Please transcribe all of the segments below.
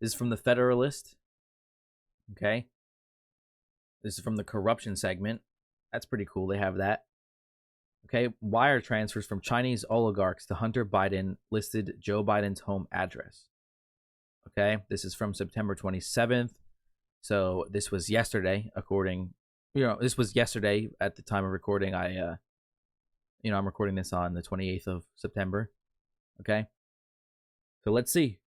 This is from the Federalist. Okay. This is from the corruption segment. That's pretty cool. They have that. Okay. Wire transfers from Chinese oligarchs to Hunter Biden listed Joe Biden's home address. Okay. This is from September 27th. So this was yesterday, this was yesterday at the time of recording. I'm recording this on the 28th of September. Okay. So let's see.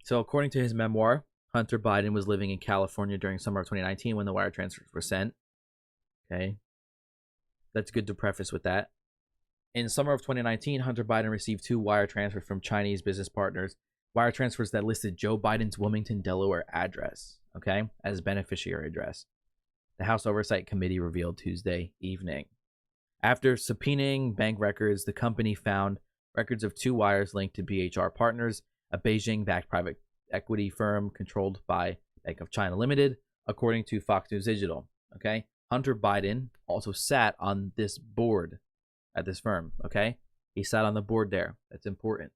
So according to his memoir, Hunter Biden was living in California during summer of 2019 when the wire transfers were sent. Okay. That's good to preface with that. In summer of 2019, Hunter Biden received 2 wire transfers from Chinese business partners. Wire transfers that listed Joe Biden's Wilmington, Delaware address, okay, as beneficiary address. The House Oversight Committee revealed Tuesday evening. After subpoenaing bank records, the company found records of 2 wires linked to BHR Partners, a Beijing-backed private equity firm controlled by Bank of China Limited, according to Fox News Digital. Okay, Hunter Biden also sat on this board at this firm. Okay, he sat on the board there. That's important.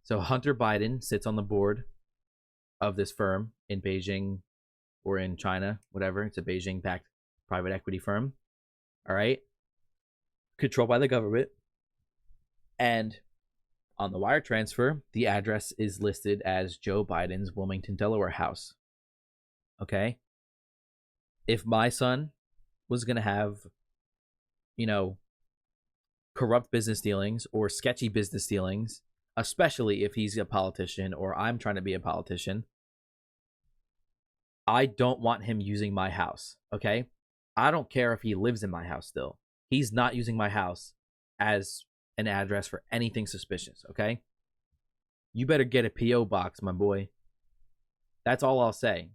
So Hunter Biden sits on the board of this firm in Beijing or in China, whatever. It's a Beijing-backed private equity firm. All right, controlled by the government. And on the wire transfer, the address is listed as Joe Biden's Wilmington, Delaware house. Okay. If my son was going to have, corrupt business dealings or sketchy business dealings, especially if he's a politician or I'm trying to be a politician, I don't want him using my house. Okay. I don't care if he lives in my house still. He's not using my house as an address for anything suspicious. Okay. You better get a P.O. box, my boy. That's all I'll say.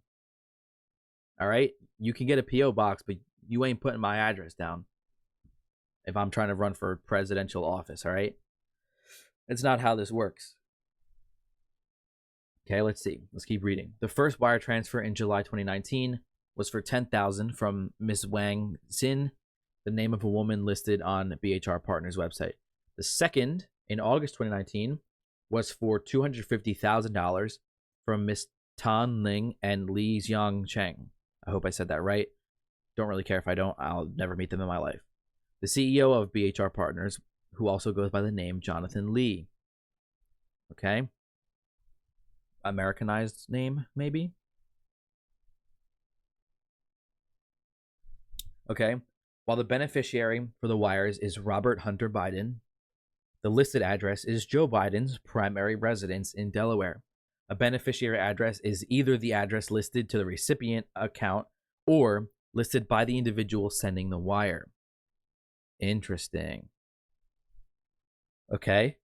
All right. You can get a P.O. box, but you ain't putting my address down if I'm trying to run for presidential office. All right. That's not how this works. Okay, let's see. Let's keep reading. The first wire transfer in July 2019 was for $10,000 from Miss Wang Xin, the name of a woman listed on BHR Partners website. The second, in August 2019, was for $250,000 from Miss Tan Ling and Li Xiang Cheng. I hope I said that right. Don't really care if I don't. I'll never meet them in my life. The CEO of BHR Partners, who also goes by the name Jonathan Lee. Okay. Americanized name, maybe. Okay. While the beneficiary for the wires is Robert Hunter Biden, the listed address is Joe Biden's primary residence in Delaware. A beneficiary address is either the address listed to the recipient account or listed by the individual sending the wire. Interesting. Okay.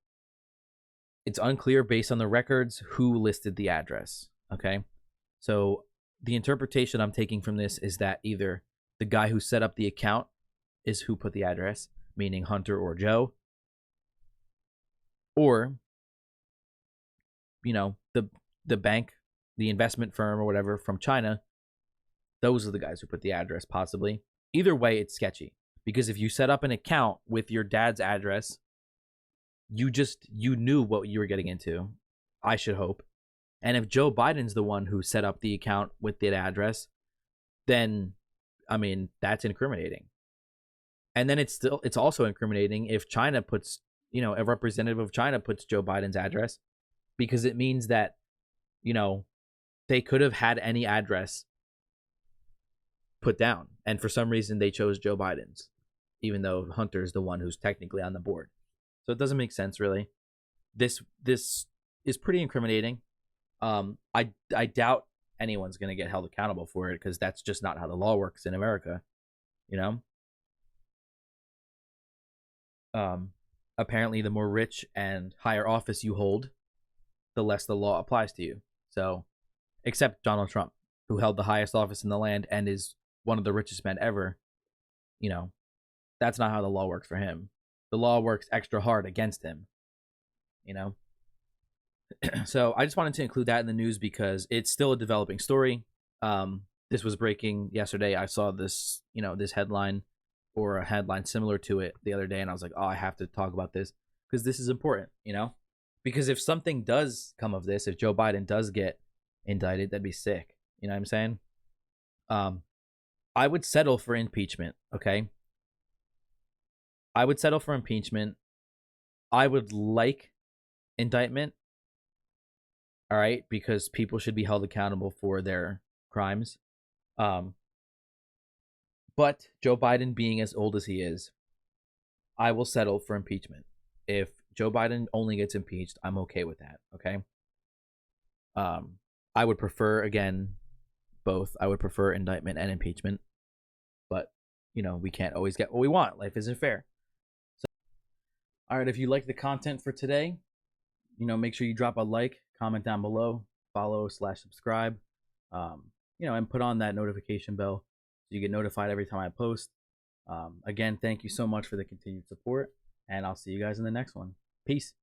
It's unclear based on the records who listed the address. Okay. So the interpretation I'm taking from this is that either the guy who set up the account is who put the address, meaning Hunter or Joe, or, the bank, the investment firm or whatever from China, those are the guys who put the address, possibly. Either way, it's sketchy. Because if you set up an account with your dad's address, you knew what you were getting into, I should hope. And if Joe Biden's the one who set up the account with that address, then, that's incriminating. And then it's also incriminating if China puts, a representative of China puts Joe Biden's address, because it means that, they could have had any address put down. And for some reason, they chose Joe Biden's, even though Hunter's the one who's technically on the board. So it doesn't make sense, really. This is pretty incriminating. I doubt anyone's going to get held accountable for it, because that's just not how the law works in America, Apparently, the more rich and higher office you hold, the less the law applies to you. So, except Donald Trump, who held the highest office in the land and is one of the richest men ever, that's not how the law works for him. The law works extra hard against him, So I just wanted to include that in the news because it's still a developing story. This was breaking yesterday. I saw this, this headline or a headline similar to it the other day, and I was like, oh, I have to talk about this because this is important, Because if something does come of this, if Joe Biden does get indicted, that'd be sick. You know what I'm saying? I would settle for impeachment, okay? I would settle for impeachment. I would like indictment, all right, because people should be held accountable for their crimes. But Joe Biden being as old as he is, I will settle for impeachment. If Joe Biden only gets impeached, I'm okay with that, okay? I would prefer, again, both. I would prefer indictment and impeachment. But, we can't always get what we want. Life isn't fair. So, all right, if you like the content for today, make sure you drop a like, comment down below, follow/subscribe, and put on that notification bell so you get notified every time I post. Again, thank you so much for the continued support, and I'll see you guys in the next one. Peace.